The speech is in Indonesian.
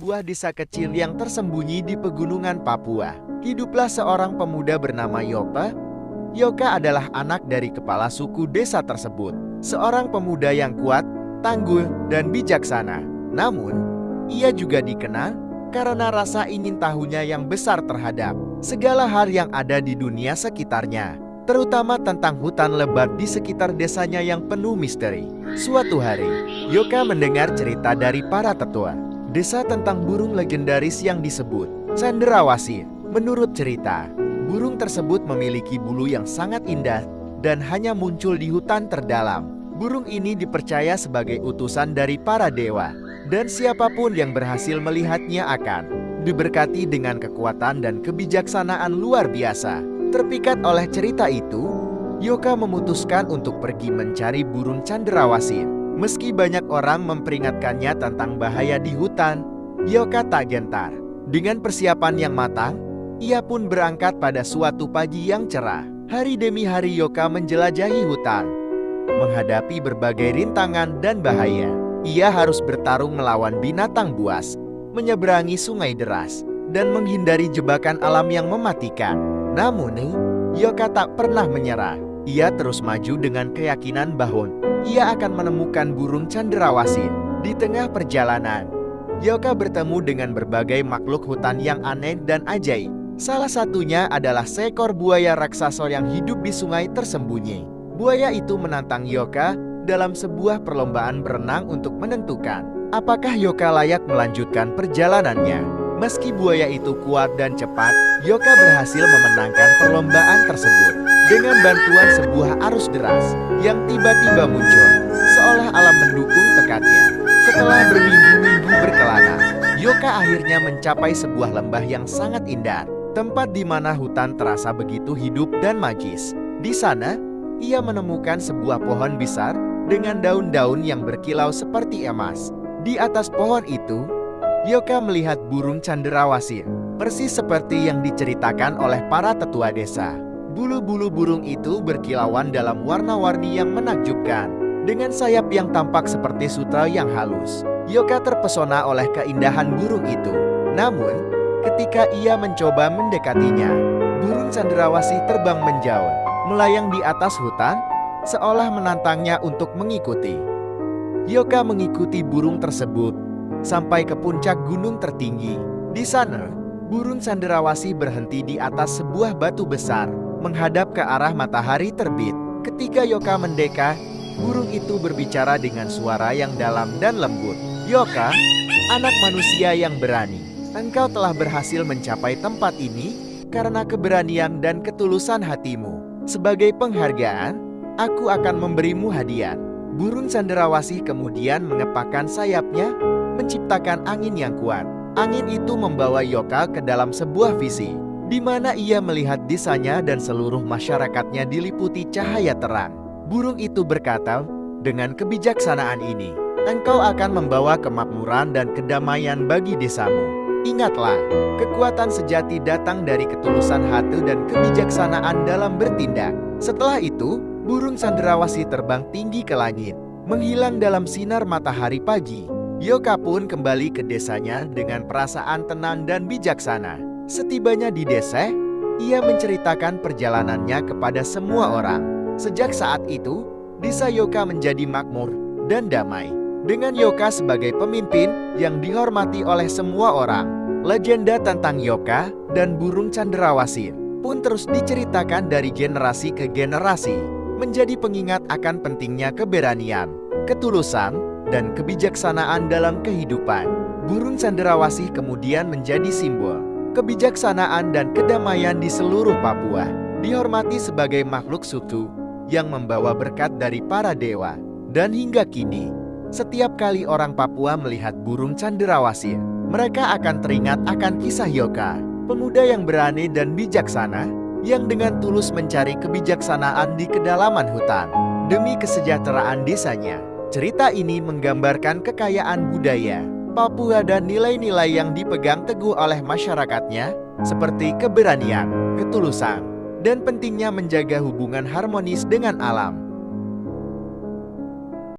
sebuah desa kecil yang tersembunyi di pegunungan Papua, hiduplah seorang pemuda bernama Yoka. Yoka adalah anak dari kepala suku desa tersebut, seorang pemuda yang kuat, tangguh, dan bijaksana. Namun, ia juga dikenal karena rasa ingin tahunya yang besar terhadap segala hal yang ada di dunia sekitarnya, terutama tentang hutan lebat di sekitar desanya yang penuh misteri. Suatu hari, Yoka mendengar cerita dari para tetua desa tentang burung legendaris yang disebut Cendrawasih. Menurut cerita, burung tersebut memiliki bulu yang sangat indah dan hanya muncul di hutan terdalam. Burung ini dipercaya sebagai utusan dari para dewa, dan siapapun yang berhasil melihatnya akan diberkati dengan kekuatan dan kebijaksanaan luar biasa. Terpikat oleh cerita itu, Yoka memutuskan untuk pergi mencari burung Cendrawasih. Meski banyak orang memperingatkannya tentang bahaya di hutan, Yoka tak gentar. Dengan persiapan yang matang, ia pun berangkat pada suatu pagi yang cerah. Hari demi hari Yoka menjelajahi hutan, menghadapi berbagai rintangan dan bahaya. Ia harus bertarung melawan binatang buas, menyeberangi sungai deras, dan menghindari jebakan alam yang mematikan. Namun, Yoka tak pernah menyerah. Ia terus maju dengan keyakinan bahwa ia akan menemukan burung Cendrawasih. Di tengah perjalanan, Yoka bertemu dengan berbagai makhluk hutan yang aneh dan ajaib. Salah satunya adalah seekor buaya raksasa yang hidup di sungai tersembunyi. Buaya itu menantang Yoka dalam sebuah perlombaan berenang untuk menentukan apakah Yoka layak melanjutkan perjalanannya. Meski buaya itu kuat dan cepat, Yoka berhasil memenangkan perlombaan tersebut dengan bantuan sebuah arus deras yang tiba-tiba muncul, seolah alam mendukung tekadnya. Setelah berminggu-minggu berkelana, Yoka akhirnya mencapai sebuah lembah yang sangat indah, tempat di mana hutan terasa begitu hidup dan magis. Di sana, ia menemukan sebuah pohon besar dengan daun-daun yang berkilau seperti emas. Di atas pohon itu, Yoka melihat burung Cendrawasih, persis seperti yang diceritakan oleh para tetua desa. Bulu-bulu burung itu berkilauan dalam warna-warni yang menakjubkan, dengan sayap yang tampak seperti sutra yang halus. Yoka terpesona oleh keindahan burung itu. Namun, ketika ia mencoba mendekatinya, burung Cendrawasih terbang menjauh, melayang di atas hutan, seolah menantangnya untuk mengikuti. Yoka mengikuti burung tersebut sampai ke puncak gunung tertinggi. Di sana, burung Cendrawasih berhenti di atas sebuah batu besar, menghadap ke arah matahari terbit. Ketika Yoka mendekat, burung itu berbicara dengan suara yang dalam dan lembut. "Yoka, anak manusia yang berani, engkau telah berhasil mencapai tempat ini karena keberanian dan ketulusan hatimu. Sebagai penghargaan, aku akan memberimu hadiah." Burung Cendrawasih kemudian mengepakkan sayapnya, menciptakan angin yang kuat. Angin itu membawa Yoka ke dalam sebuah visi, di mana ia melihat desanya dan seluruh masyarakatnya diliputi cahaya terang. Burung itu berkata, "Dengan kebijaksanaan ini, engkau akan membawa kemakmuran dan kedamaian bagi desamu. Ingatlah, kekuatan sejati datang dari ketulusan hati dan kebijaksanaan dalam bertindak." Setelah itu, burung Cendrawasih terbang tinggi ke langit, menghilang dalam sinar matahari pagi. Yoka pun kembali ke desanya dengan perasaan tenang dan bijaksana. Setibanya di desa, ia menceritakan perjalanannya kepada semua orang. Sejak saat itu, desa Yoka menjadi makmur dan damai. Dengan Yoka sebagai pemimpin yang dihormati oleh semua orang, legenda tentang Yoka dan burung Cendrawasih pun terus diceritakan dari generasi ke generasi, menjadi pengingat akan pentingnya keberanian, ketulusan, dan kebijaksanaan dalam kehidupan. Burung Cendrawasih kemudian menjadi simbol kebijaksanaan dan kedamaian di seluruh Papua, dihormati sebagai makhluk suci yang membawa berkat dari para dewa. Dan hingga kini, setiap kali orang Papua melihat burung Cendrawasih, mereka akan teringat akan kisah Yoka, pemuda yang berani dan bijaksana, yang dengan tulus mencari kebijaksanaan di kedalaman hutan demi kesejahteraan desanya. Cerita ini menggambarkan kekayaan budaya Papua dan nilai-nilai yang dipegang teguh oleh masyarakatnya, seperti keberanian, ketulusan, dan pentingnya menjaga hubungan harmonis dengan alam.